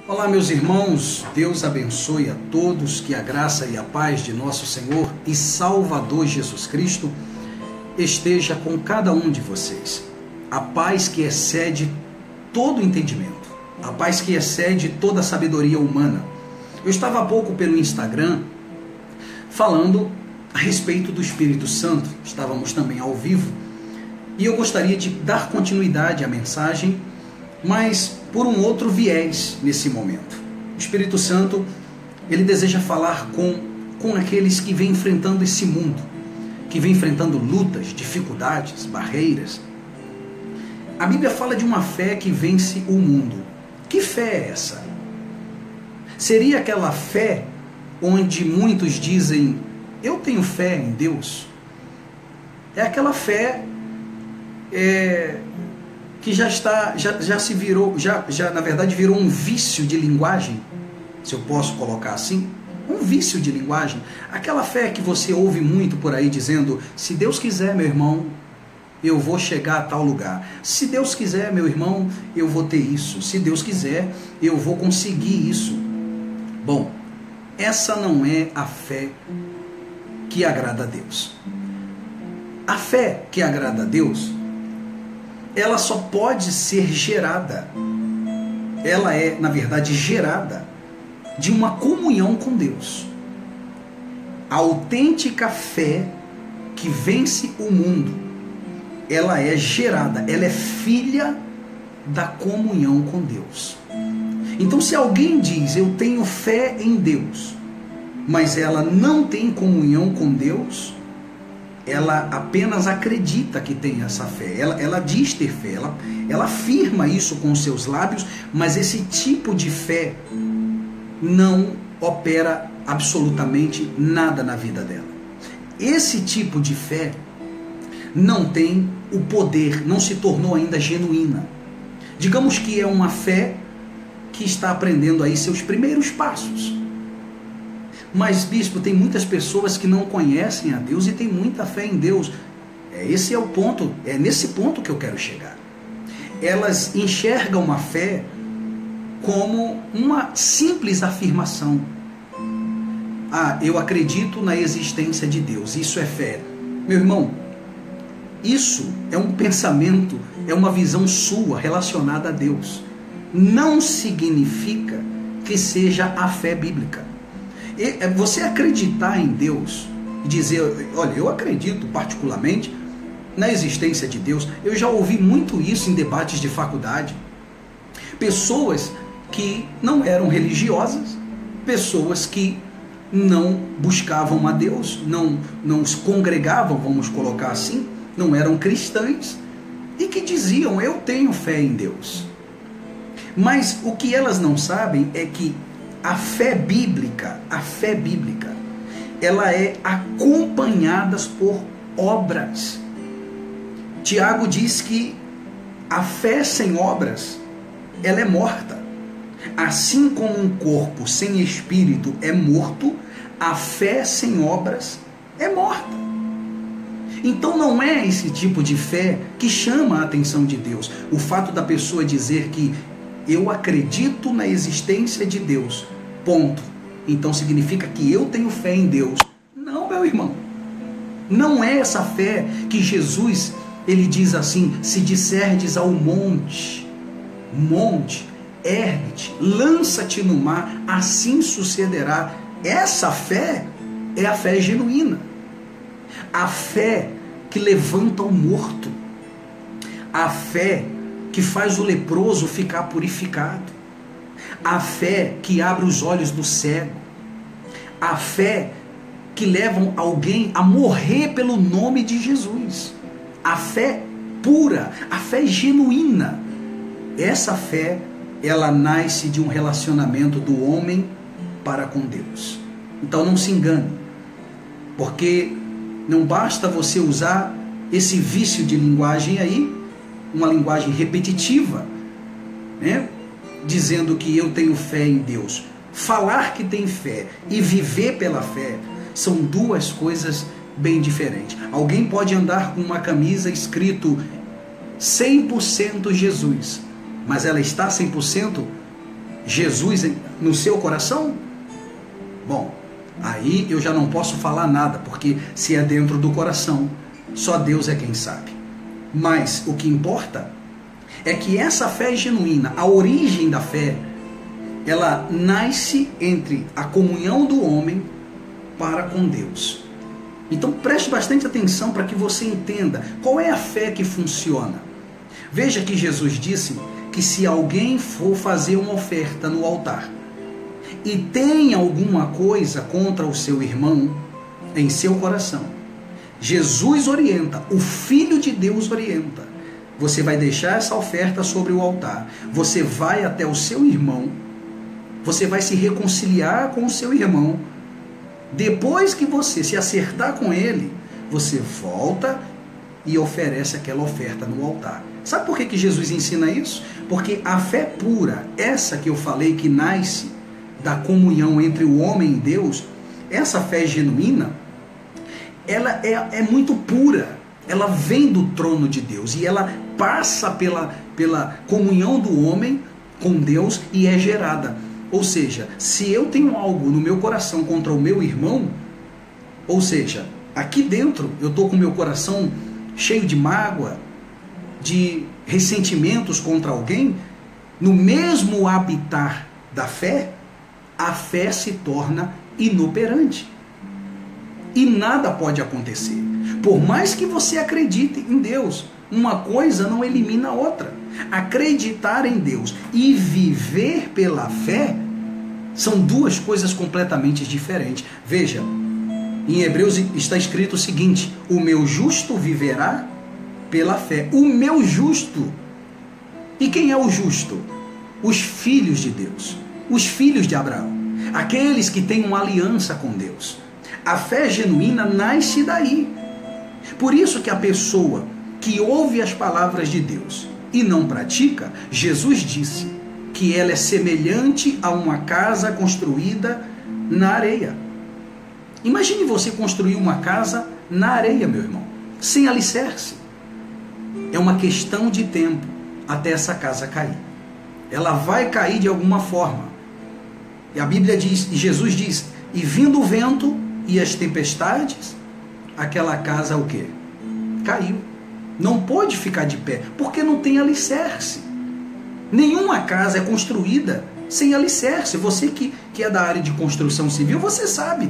Olá, meus irmãos, Deus abençoe a todos, que a graça e a paz de nosso Senhor e Salvador Jesus Cristo esteja com cada um de vocês. A paz que excede todo entendimento, a paz que excede toda a sabedoria humana. Eu estava há pouco pelo Instagram falando a respeito do Espírito Santo, estávamos também ao vivo, e eu gostaria de dar continuidade à mensagem, mas por um outro viés nesse momento. O Espírito Santo, ele deseja falar com aqueles que vêm enfrentando esse mundo, que vêm enfrentando lutas, dificuldades, barreiras. A Bíblia fala de uma fé que vence o mundo. Que fé é essa? Seria aquela fé onde muitos dizem, eu tenho fé em Deus? É aquela fé que já se virou, na verdade virou um vício de linguagem, se eu posso colocar assim, um vício de linguagem. Aquela fé que você ouve muito por aí dizendo, se Deus quiser, meu irmão, eu vou chegar a tal lugar. Se Deus quiser, meu irmão, eu vou ter isso. Se Deus quiser, eu vou conseguir isso. Bom, essa não é a fé que agrada a Deus. A fé que agrada a Deus, ela só pode ser gerada, ela é, na verdade, gerada de uma comunhão com Deus. A autêntica fé que vence o mundo, ela é gerada, ela é filha da comunhão com Deus. Então, se alguém diz, eu tenho fé em Deus, mas ela não tem comunhão com Deus, ela apenas acredita que tem essa fé, ela diz ter fé, ela afirma isso com os seus lábios, mas esse tipo de fé não opera absolutamente nada na vida dela. Esse tipo de fé não tem o poder, não se tornou ainda genuína. Digamos que é uma fé que está aprendendo aí seus primeiros passos. Mas, bispo, tem muitas pessoas que não conhecem a Deus e têm muita fé em Deus. Esse é o ponto, é nesse ponto que eu quero chegar. Elas enxergam a fé como uma simples afirmação. Ah, eu acredito na existência de Deus, isso é fé. Meu irmão, isso é um pensamento, é uma visão sua relacionada a Deus. Não significa que seja a fé bíblica. Você acreditar em Deus e dizer, olha, eu acredito particularmente na existência de Deus. Eu já ouvi muito isso em debates de faculdade. Pessoas que não eram religiosas, pessoas que não buscavam a Deus, não se congregavam, vamos colocar assim, não eram cristãs, e que diziam, eu tenho fé em Deus. Mas o que elas não sabem é que a fé bíblica, ela é acompanhada por obras. Tiago diz que a fé sem obras, ela é morta. Assim como um corpo sem espírito é morto, a fé sem obras é morta. Então não é esse tipo de fé que chama a atenção de Deus. O fato da pessoa dizer que eu acredito na existência de Deus, ponto. Então significa que eu tenho fé em Deus. Não, meu irmão. Não é essa fé que Jesus, ele diz assim, se disserdes ao monte, ergue-te, lança-te no mar, assim sucederá. Essa fé é a fé genuína. A fé que levanta o morto. A fé que faz o leproso ficar purificado. A fé que abre os olhos do cego. A fé que leva alguém a morrer pelo nome de Jesus. A fé pura, a fé genuína. Essa fé, ela nasce de um relacionamento do homem para com Deus. Então não se engane, porque não basta você usar esse vício de linguagem aí, uma linguagem repetitiva, né? Dizendo que eu tenho fé em Deus. Falar que tem fé e viver pela fé são duas coisas bem diferentes. Alguém pode andar com uma camisa escrito 100% Jesus, mas ela está 100%? Jesus no seu coração? Bom, aí eu já não posso falar nada, porque se é dentro do coração, só Deus é quem sabe. Mas o que importa é que essa fé genuína, a origem da fé, ela nasce entre a comunhão do homem para com Deus. Então preste bastante atenção para que você entenda qual é a fé que funciona. Veja que Jesus disse que se alguém for fazer uma oferta no altar e tem alguma coisa contra o seu irmão em seu coração, Jesus orienta, o Filho de Deus orienta, você vai deixar essa oferta sobre o altar, você vai até o seu irmão, você vai se reconciliar com o seu irmão, depois que você se acertar com ele, você volta e oferece aquela oferta no altar. Sabe por que Jesus ensina isso? Porque a fé pura, essa que eu falei que nasce da comunhão entre o homem e Deus, essa fé genuína, ela é muito pura, ela vem do trono de Deus e ela passa pela comunhão do homem com Deus e é gerada. Ou seja, se eu tenho algo no meu coração contra o meu irmão, ou seja, aqui dentro eu estou com o meu coração cheio de mágoa, de ressentimentos contra alguém, no mesmo habitar da fé, a fé se torna inoperante. E nada pode acontecer. Por mais que você acredite em Deus, uma coisa não elimina a outra. Acreditar em Deus e viver pela fé são duas coisas completamente diferentes. Veja, em Hebreus está escrito o seguinte: o meu justo viverá pela fé. O meu justo. E quem é o justo? Os filhos de Deus, os filhos de Abraão, aqueles que têm uma aliança com Deus. A fé genuína nasce daí. Por isso que a pessoa que ouve as palavras de Deus e não pratica, Jesus disse que ela é semelhante a uma casa construída na areia. Imagine você construir uma casa na areia, meu irmão, sem alicerce. É uma questão de tempo até essa casa cair. Ela vai cair de alguma forma. E a Bíblia diz, e Jesus diz, e vindo o vento e as tempestades, aquela casa o quê? Caiu. Não pode ficar de pé, porque não tem alicerce. Nenhuma casa é construída sem alicerce. Você que é da área de construção civil, você sabe.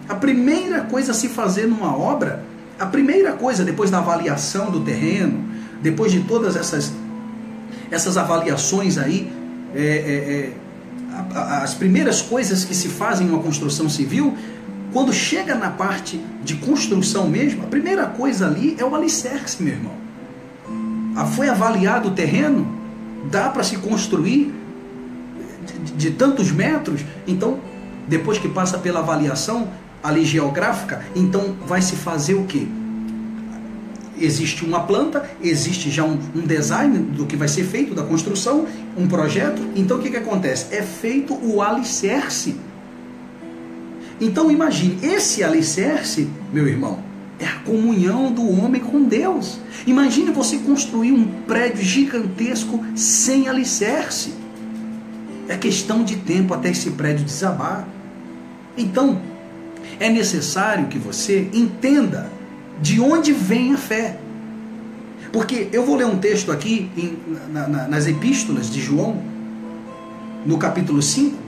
A primeira coisa a se fazer numa obra, a primeira coisa depois da avaliação do terreno, depois de todas essas avaliações aí, as primeiras coisas que se fazem em uma construção civil, quando chega na parte de construção mesmo, a primeira coisa ali é o alicerce, meu irmão. Foi avaliado o terreno, dá para se construir de tantos metros, então, depois que passa pela avaliação ali geográfica, então vai se fazer o quê? Existe uma planta, existe já um design do que vai ser feito, da construção, um projeto, então o que acontece? É feito o alicerce. Então imagine, esse alicerce, meu irmão, é a comunhão do homem com Deus. Imagine você construir um prédio gigantesco sem alicerce. É questão de tempo até esse prédio desabar. Então, é necessário que você entenda de onde vem a fé. Porque eu vou ler um texto aqui nas epístolas de João, no capítulo 5,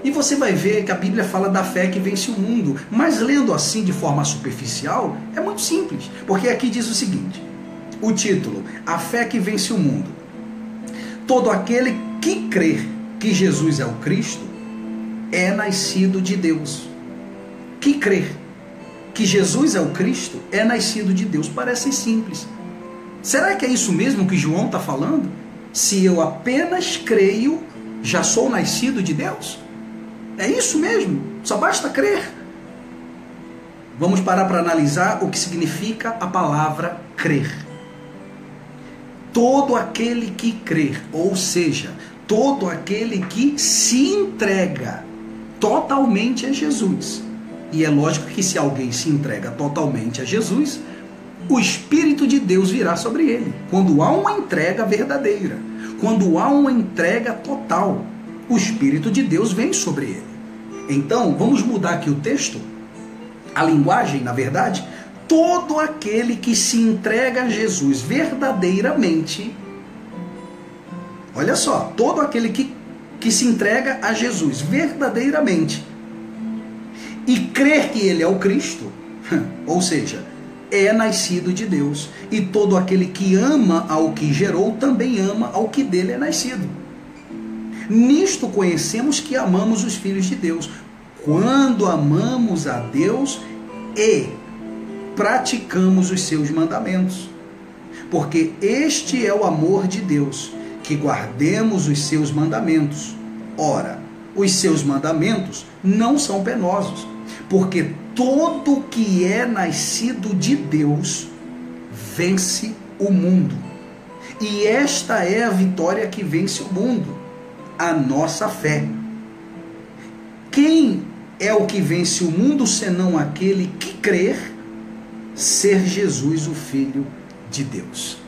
e você vai ver que a Bíblia fala da fé que vence o mundo. Mas lendo assim de forma superficial, é muito simples. Porque aqui diz o seguinte, o título, a fé que vence o mundo. Todo aquele que crer que Jesus é o Cristo, é nascido de Deus. Que crer que Jesus é o Cristo, é nascido de Deus. Parece simples. Será que é isso mesmo que João está falando? Se eu apenas creio, já sou nascido de Deus? É isso mesmo? Só basta crer? Vamos parar para analisar o que significa a palavra crer. Todo aquele que crer, ou seja, todo aquele que se entrega totalmente a Jesus. E é lógico que se alguém se entrega totalmente a Jesus, o Espírito de Deus virá sobre ele. Quando há uma entrega verdadeira, quando há uma entrega total. o Espírito de Deus vem sobre ele. Então, vamos mudar aqui o texto, a linguagem, na verdade. Todo aquele que se entrega a Jesus verdadeiramente, olha só, todo aquele que se entrega a Jesus verdadeiramente e crer que ele é o Cristo, ou seja, é nascido de Deus. E todo aquele que ama ao que gerou, também ama ao que dele é nascido. Nisto conhecemos que amamos os filhos de Deus, quando amamos a Deus e praticamos os seus mandamentos. Porque este é o amor de Deus, que guardemos os seus mandamentos. Ora, os seus mandamentos não são penosos, porque todo que é nascido de Deus vence o mundo. E esta é a vitória que vence o mundo, a nossa fé. Quem é o que vence o mundo, senão aquele que crer ser Jesus, o Filho de Deus?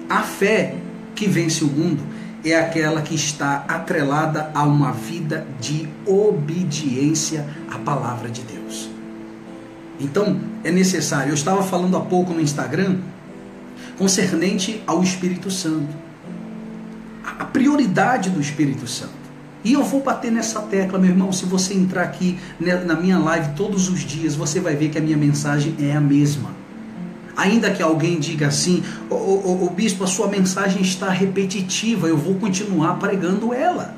A fé que vence o mundo é aquela que está atrelada a uma vida de obediência à palavra de Deus. Então, é necessário. Eu estava falando há pouco no Instagram concernente ao Espírito Santo. A prioridade do Espírito Santo. E eu vou bater nessa tecla, meu irmão. Se você entrar aqui na minha live todos os dias, você vai ver que a minha mensagem é a mesma. Ainda que alguém diga assim, ô bispo, a sua mensagem está repetitiva, eu vou continuar pregando ela.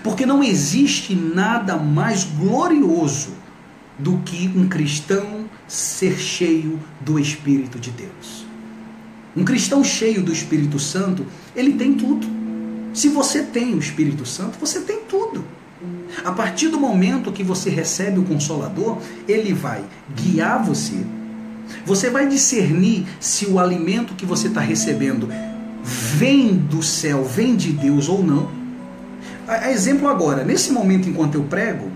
Porque não existe nada mais glorioso do que um cristão ser cheio do Espírito de Deus. Um cristão cheio do Espírito Santo, ele tem tudo. Se você tem o Espírito Santo, você tem tudo. A partir do momento que você recebe o Consolador, ele vai guiar você. Você vai discernir se o alimento que você está recebendo vem do céu, vem de Deus ou não. A exemplo agora, nesse momento enquanto eu prego,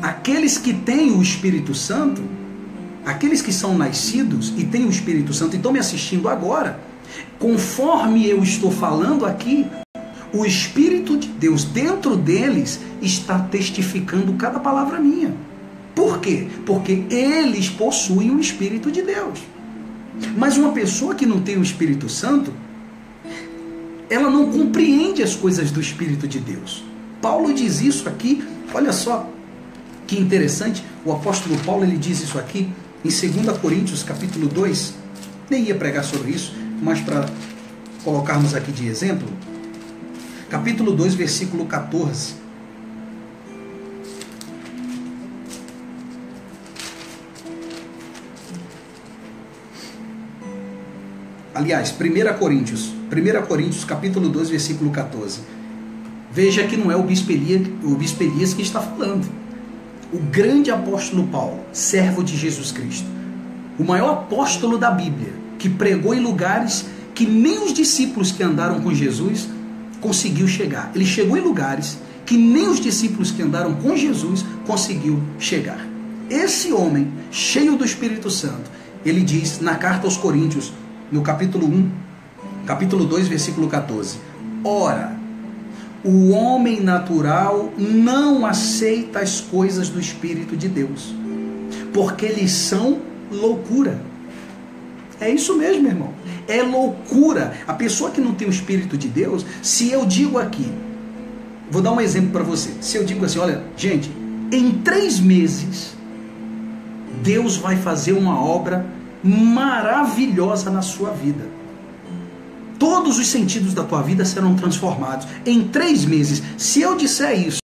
aqueles que têm o Espírito Santo, aqueles que são nascidos e têm o Espírito Santo e estão me assistindo agora, conforme eu estou falando aqui, o Espírito de Deus dentro deles está testificando cada palavra minha. Por quê? Porque eles possuem o Espírito de Deus. Mas uma pessoa que não tem o Espírito Santo, ela não compreende as coisas do Espírito de Deus. Paulo diz isso aqui, olha só que interessante, o apóstolo Paulo ele diz isso aqui em 2 Coríntios capítulo 2, nem ia pregar sobre isso, mas para colocarmos aqui de exemplo, capítulo 2, versículo 14. Aliás, 1 Coríntios, capítulo 2, versículo 14. Veja que não é o bispo Elias que está falando. O grande apóstolo Paulo, servo de Jesus Cristo, o maior apóstolo da Bíblia, que pregou em lugares que nem os discípulos que andaram com Jesus conseguiu chegar. Ele chegou em lugares que nem os discípulos que andaram com Jesus conseguiu chegar. Esse homem, cheio do Espírito Santo, ele diz na carta aos Coríntios, no capítulo 1, capítulo 2, versículo 14. Ora, o homem natural não aceita as coisas do Espírito de Deus, porque eles são loucura. É isso mesmo, irmão. É loucura. A pessoa que não tem o Espírito de Deus, se eu digo aqui, vou dar um exemplo para você. Se eu digo assim, olha, gente, em 3 meses, Deus vai fazer uma obra maravilhosa na sua vida. Todos os sentidos da tua vida serão transformados. Em 3 meses, se eu disser isso,